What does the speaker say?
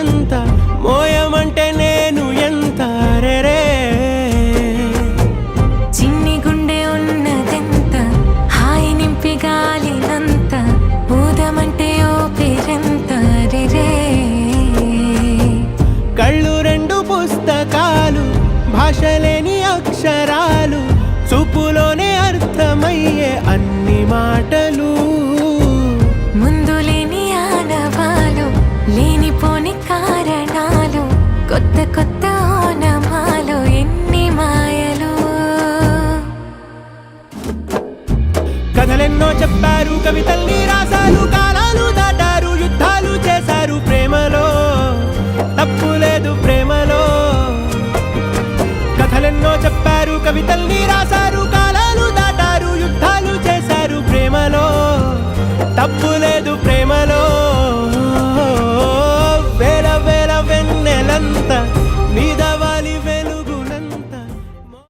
ఎంత మోయమంటే నేను ఎంత రే చిన్ని గుండె ఉన్నదెంత హాయి నింపి గాలినంత ఊదమంటే ఓ పేరెంత రే కళ్ళు రెండు పుస్తకాలు భాషలేని అక్షరాలు చూపులోనే అర్థమయ్యే అన్ని మాటలు ముందు లేని ఆనవాలు లేనిపోని కారణాలు కొత్త కొత్త ఓనమాలు ఎన్ని మాయలు కథలెన్నో చెప్పారు కవితల్ని రాశారు కాలాలు దాటారు యుద్ధాలు చేశారు ప్రేమలో తప్పు లేదు ప్రేమలో కథలెన్నో చెప్పారు కవితల్ని